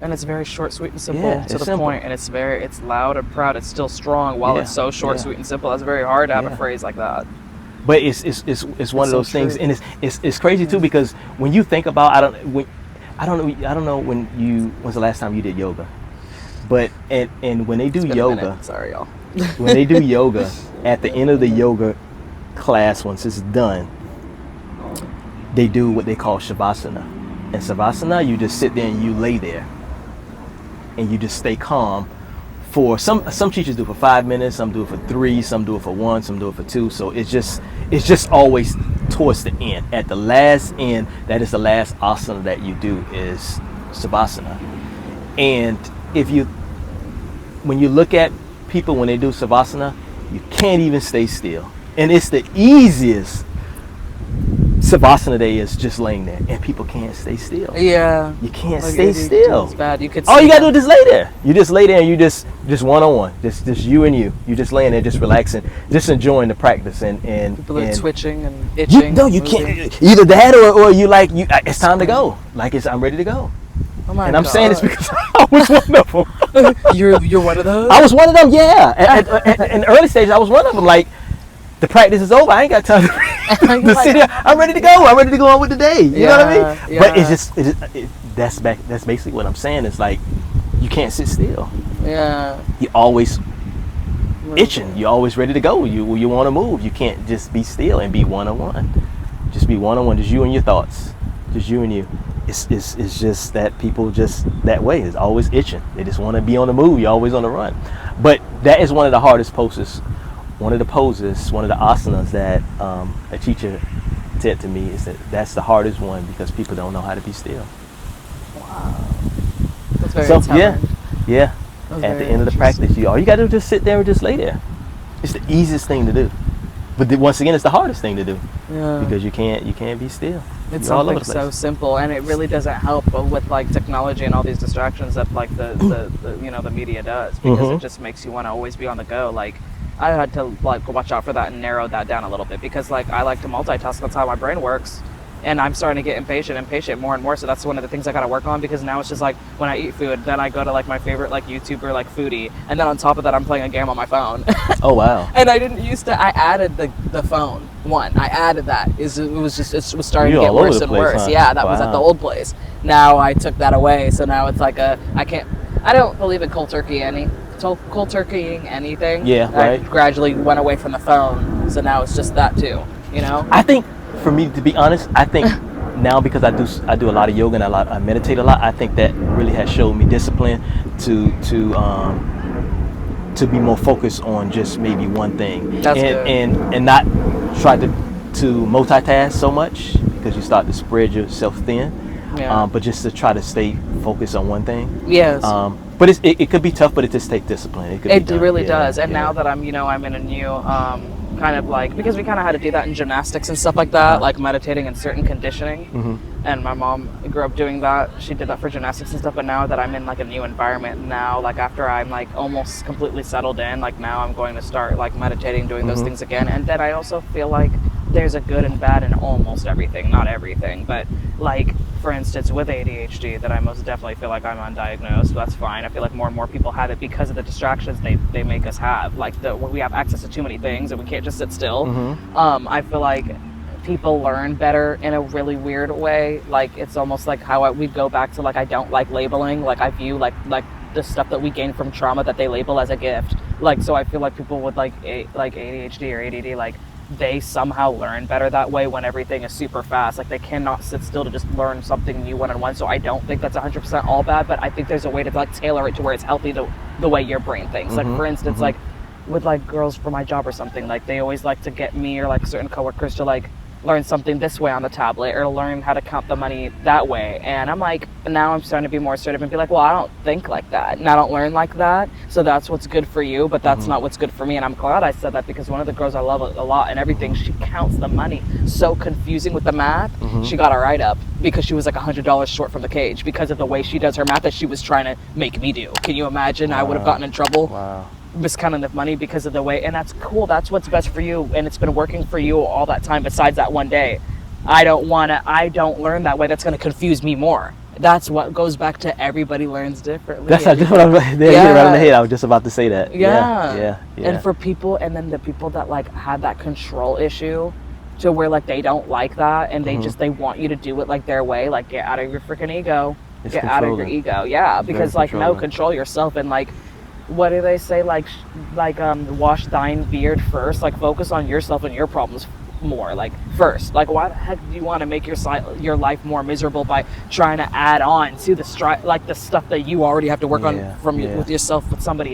And it's very short, sweet, and simple Yeah, to it's the simple. point. And it's loud and proud. It's still strong while Yeah, it's so short, yeah, sweet, and simple. It's very hard to have a yeah. phrase like that. But it's one It's of so those things, true. and it's crazy too, because when you think about, I don't know when's the last time you did yoga, but and when they do It's been a yoga, minute. Sorry, y'all. when they do yoga, at the end of the yoga class, once it's done, they do what they call shavasana. And savasana, you just sit there and you lay there, and you just stay calm. For some teachers do it for 5 minutes, some do it for 3, some do it for 1, some do it for 2. So it's just always towards the end. At the last end, that is the last asana that you do, is savasana. And when you look at people when they do savasana, you can't even stay still. And it's the easiest savasana day, is just laying there, and people can't stay still. Yeah. You can't Like, stay still. It's bad. You could. All see you gotta them. do is just lay there. You just lay there, and you just one-on-one, just you and you. You just laying there, just relaxing, just enjoying the practice, and People are and twitching and itching. you moving. can't, either that or you like you. It's time to go. Like I'm ready to go. Oh my And I'm saying this God. because I was one of them. You're one of those. I was one of them. Yeah. In the early stages, I was one of them. Like, the practice is over. I ain't got time to sit here. I'm ready to go. I'm ready to go on with the day. You know what I mean? Yeah. But that's basically what I'm saying. It's like, you can't sit still. Yeah. You're always itching. You're always ready to go. You want to move. You can't just be still and be one-on-one. Just be one-on-one. Just you and your thoughts. Just you and you. It's just that people just that way. It's always itching. They just want to be on the move. You're always on the run. But that is one of the hardest poses. One of the asanas that a teacher said to me, is that's the hardest one, because people don't know how to be still. Wow. That's very So telling. yeah. That's At the very end of the practice, all you gotta do is just sit there and just lay there. It's the easiest thing to do, but once again, it's the hardest thing to do, Yeah. because you can't be still. It's You're all over something the so place. simple, and it really doesn't help with like technology and all these distractions that like the the media does, because it just makes you want to always be on the go. Like, I had to like watch out for that and narrow that down a little bit, because like I like to multitask. That's how my brain works. And I'm starting to get impatient more and more. So that's one of the things I got to work on, because now it's just like when I eat food, then I go to like my favorite like YouTuber, like foodie. And then on top of that, I'm playing a game on my phone. Oh wow. And I didn't used to, I added the phone one. I added that. It was starting to You're get all over worse the and place, worse. huh? Yeah, that was at the Wow. old place. Now I took that away. So now it's like I don't believe in cold turkeying anything. Yeah, right. I gradually went away from the phone. So now it's just that too, you know? I think, for me, to be honest, I think now, because I do a lot of yoga and I meditate a lot, I think that really has showed me discipline to be more focused on just maybe one thing. That's good. And not try to multitask so much, because you start to spread yourself thin. Yeah. But just to try to stay focused on one thing. Yes. But it could be tough, but it just takes discipline. It could It be done. really Yeah, does. And yeah. now that I'm in a new kind of like, because we kind of had to do that in gymnastics and stuff like that, like meditating and certain conditioning. Mm-hmm. And my mom grew up doing that. She did that for gymnastics and stuff. But now that I'm in like a new environment now, like after I'm like almost completely settled in, like now I'm going to start like meditating, doing those things again. And then I also feel like there's a good and bad in almost everything. Not everything, but like, for instance, with ADHD, that I most definitely feel like I'm undiagnosed. That's fine. I feel like more and more people have it because of the distractions they make us have. Like when we have access to too many things and we can't just sit still. I feel like people learn better in a really weird way. Like it's almost like how we go back to like, I don't like labeling. Like I view like the stuff that we gain from trauma that they label as a gift. Like, so I feel like people with like ADHD or ADD, like they somehow learn better that way when everything is super fast. Like they cannot sit still to just learn something new one-on-one. So I don't think that's 100% all bad, but I think there's a way to like tailor it to where it's healthy to the way your brain thinks. Like for instance, like with like girls for my job or something, like they always like to get me or like certain coworkers to like learn something this way on the tablet or learn how to count the money that way. And I'm like, now I'm starting to be more assertive and be like, well, I don't think like that and I don't learn like that. So that's what's good for you, but that's not what's good for me. And I'm glad I said that, because one of the girls I love a lot and everything, she counts the money so confusing with the math. She got a write-up because she was like $100 short from the cage because of the way she does her math that she was trying to make me do. Can you imagine? I would have gotten in trouble. Wow. Miscounting the money because of the way, and that's cool. That's what's best for you, and it's been working for you all that time. Besides that one day, I don't learn that way. That's going to confuse me more. that's what goes back to everybody learns differently. That's what I'm right there. You hit it right on the head. I was just about to say that. Yeah. Yeah. And for people, and then the people that like had that control issue to where like they don't like that and they want you to do it like their way, like get out of your freaking ego. It's get out of your ego. Yeah, because like no, control yourself. And like, what do they say? Like wash thine beard first. Like focus on yourself and your problems more, like first. Like why the heck do you want to make your life more miserable by trying to add on to the the stuff that you already have to work on with yourself with somebody